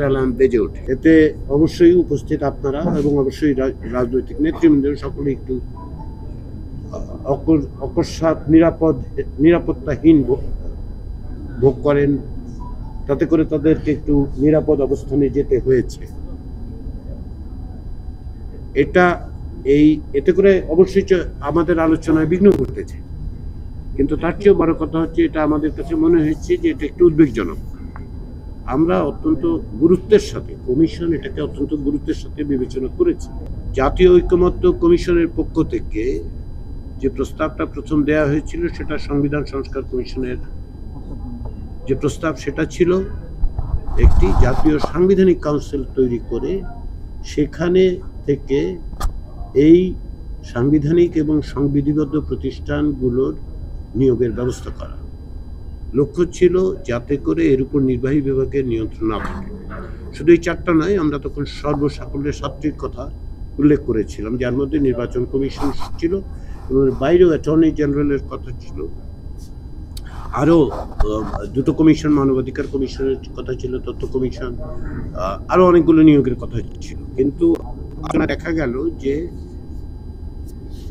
Alarm বেজে ওঠে। এতে অবশ্যই উপস্থিত আপনারা এবং অবশ্যই রাজনৈতিক নেতৃবৃন্দ সকলে একটু অকস্মাৎ নিরাপত্তাহীন ভোগ করেন, তাতে করে তাদেরকে একটু নিরাপদ অবস্থানে যেতে হয়েছে। এতে করে অবশ্যই আমাদের আলোচনায় বিঘ্ন ঘটেছে, কিন্তু তার চেয়েও বড় কথা হচ্ছে এটা আমাদের কাছে মনে হয়েছে যে এটা একটু উদ্বেগজনক। আমরা অত্যন্ত গুরুত্বের সাথে কমিশন এটাকে অত্যন্ত গুরুত্বের সাথে বিবেচনা করেছি। জাতীয় ঐকমত্য কমিশনের পক্ষ থেকে যে প্রস্তাবটা প্রথম দেয়া হয়েছিল সেটা সংবিধান সংস্কার কমিশনের যে প্রস্তাব, সেটা ছিল একটি জাতীয় সাংবিধানিক কাউন্সিল তৈরি করে সেখানে থেকে এই সাংবিধানিক এবং সংবিধিবদ্ধ প্রতিষ্ঠানগুলোর নিয়োগের ব্যবস্থা করা। লক্ষ্য ছিল যাতে করে এর উপর নির্বাহী বিভাগের নিয়ন্ত্রণ না থাকে। শুধু এই চারটা নয়, আমরা তখন সর্বসাকল্যের 7টির কথা উল্লেখ করেছিলাম, যার মধ্যে নির্বাচন কমিশন ছিল এবং বাইরেও অ্যাটর্নি জেনারেলের কথা ছিল, আরও 2টো কমিশন, মানবাধিকার কমিশনের কথা ছিল, তথ্য কমিশন, আরও অনেকগুলো নিয়োগের কথা ছিল। কিন্তু দেখা গেল যে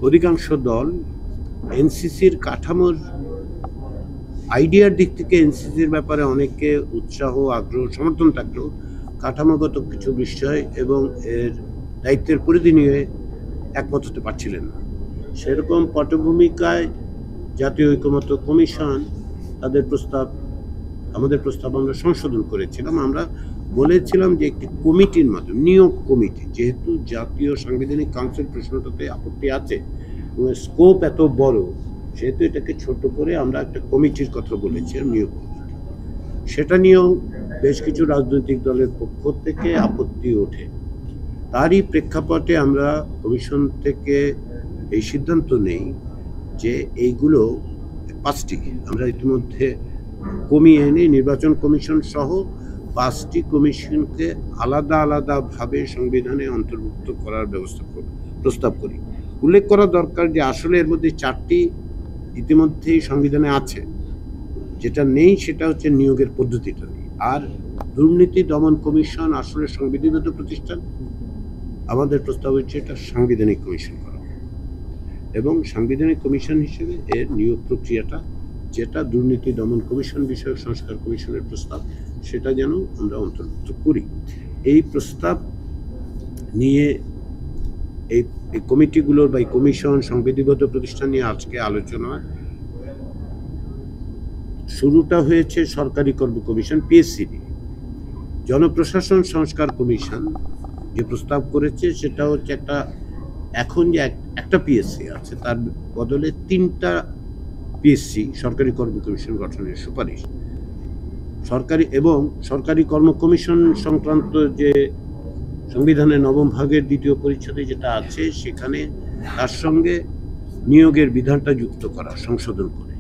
অধিকাংশ দল এনসিসির কাঠামোর আইডিয়ার দিক থেকে এনসিসির ব্যাপারে অনেকে উৎসাহ, আগ্রহ, সমর্থন থাকলেও কাঠামোগত কিছু বিষয় এবং এর দায়িত্বের পরিধি নিয়ে একমত হতে পারছিলেন না। সেরকম পটভূমিকায় জাতীয় ঐকমত্য কমিশন আমাদের প্রস্তাব আমরা সংশোধন করেছিলাম। আমরা বলেছিলাম যে একটি কমিটির মাধ্যমে, নিয়োগ কমিটি, যেহেতু জাতীয় সাংবিধানিক কাউন্সিল প্রশ্নটাতে আপত্তি আছে এবং স্কোপ এত বড়, সেহেতু এটাকে ছোট করে আমরা একটা কমিটির কথা বলেছি, নিয়োগ কমিটি। সেটা নিয়েও বেশ কিছু রাজনৈতিক দলের পক্ষ থেকে আপত্তি ওঠে। তারই প্রেক্ষাপটে আমরা কমিশন থেকে এই সিদ্ধান্ত নেই যে এইগুলো 5টি আমরা ইতিমধ্যে কমিয়ে এনে নির্বাচন কমিশন সহ 5টি কমিশনকে আলাদা আলাদাভাবে সংবিধানে অন্তর্ভুক্ত করার প্রস্তাব করি। উল্লেখ করা দরকার যে আসলে এর মধ্যে 4টি ইতিমধ্যেই সংবিধানে আছে, যেটা নেই সেটা হচ্ছে নিয়োগের পদ্ধতিটা নেই। আর দুর্নীতি দমন কমিশন আসলে সংবিধিবদ্ধ প্রতিষ্ঠান, আমাদের প্রস্তাব হচ্ছে এটা সাংবিধানিক কমিশন করা এবং সাংবিধানিক কমিশন হিসেবে এর নিয়োগ প্রক্রিয়াটা, যেটা দুর্নীতি দমন কমিশন বিষয়ক সংস্কার কমিশনের প্রস্তাব, সেটা যেন আমরা অন্তর্ভুক্ত করি। এই প্রস্তাব নিয়ে এই কমিটিগুলোর বা কমিশন, সংবিধিবদ্ধ প্রতিষ্ঠান নিয়ে আজকে আলোচনা শুরুটা হয়েছে সরকারি কর্ম কমিশন পিএসসি নিয়ে। জনপ্রশাসন সংস্কার কমিশন যে প্রস্তাব করেছে সেটা হচ্ছে এখন যে একটা পিএসসি আছে তার বদলে 3টা পিএসসি সরকারি কর্ম কমিশন গঠনের সুপারিশ। সরকারি কর্ম কমিশন সংক্রান্ত যে সংবিধানের 9ম ভাগের 2য় পরিচ্ছেদে যেটা আছে, সেখানে তার সঙ্গে নিয়োগের বিধানটা যুক্ত করা, সংশোধন করে।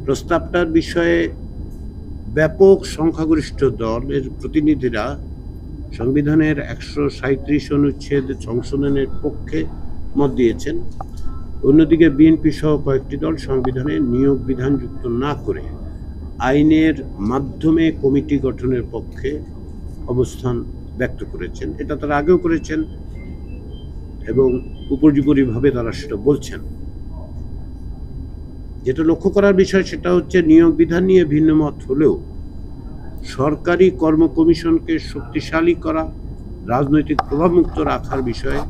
প্রস্তাবটার বিষয়ে ব্যাপক সংখ্যাগরিষ্ঠ দলের প্রতিনিধিরা সংবিধানের 137 অনুচ্ছেদ সংশোধনের পক্ষে মত দিয়েছেন। অন্যদিকে বিএনপি সহ কয়েকটি দল সংবিধানে নিয়োগ বিধান যুক্ত না করে আইনের মাধ্যমে কমিটি গঠনের পক্ষে অবস্থান ব্যক্ত করেছেন। এটা তারা আগেও করেছেন এবং উপর্যুপরিভাবে তারা সেটা বলছেন। যেটা লক্ষ্য করার বিষয় সেটা হচ্ছে নিয়োগ বিধান নিয়ে ভিন্ন মত হলেও সরকারি কর্ম কমিশনকে শক্তিশালী করা, রাজনৈতিক প্রভাবমুক্ত রাখার বিষয়ে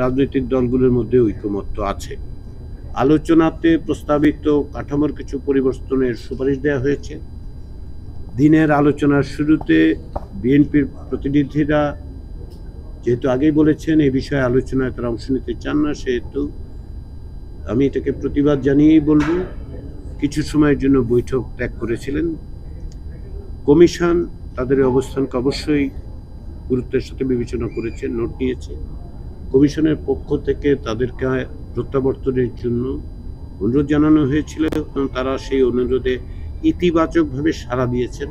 রাজনৈতিক দলগুলোর মধ্যে ঐকমত্য আছে। আলোচনাতে প্রস্তাবিত কাঠামোর কিছু পরিবর্তনের সুপারিশ দেওয়া হয়েছে। দিনের আলোচনার শুরুতে বিএনপির প্রতিনিধিরা যেহেতু আগেই বলেছেন এই বিষয়ে আলোচনায় তারা অংশ নিতে চান না, সেহেতু আমি এটাকে প্রতিবাদ জানিয়েই বলবো, কিছু সময়ের জন্য বৈঠক ত্যাগ করেছিলেন। কমিশন তাদের অবস্থানকে অবশ্যই গুরুত্বের সাথে বিবেচনা করেছে, নোট নিয়েছে। কমিশনের পক্ষ থেকে তাদেরকে প্রত্যাবর্তনের জন্য অনুরোধ জানানো হয়েছিল এবং তারা সেই অনুরোধে ইতিবাচকভাবে সাড়া দিয়েছেন।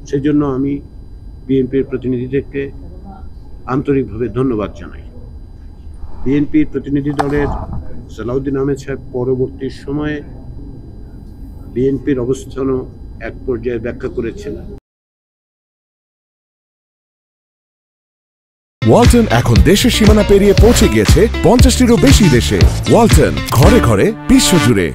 সেজন্য আমি বিএনপির প্রতিনিধিদেরকে আন্তরিকভাবে ধন্যবাদ জানাই। বিএনপির প্রতিনিধি দলের সালাউদ্দিন আহমেদ সাহেব পরবর্তী সময়ে বিএনপির অবস্থানও এক পর্যায়ে ব্যাখ্যা করেছেন। ওয়ালটন এখন দেশের সীমানা পেরিয়ে পৌঁছে গিয়েছে 50টিরও বেশি দেশে। ওয়ালটন, ঘরে ঘরে বিশ্বজুড়ে।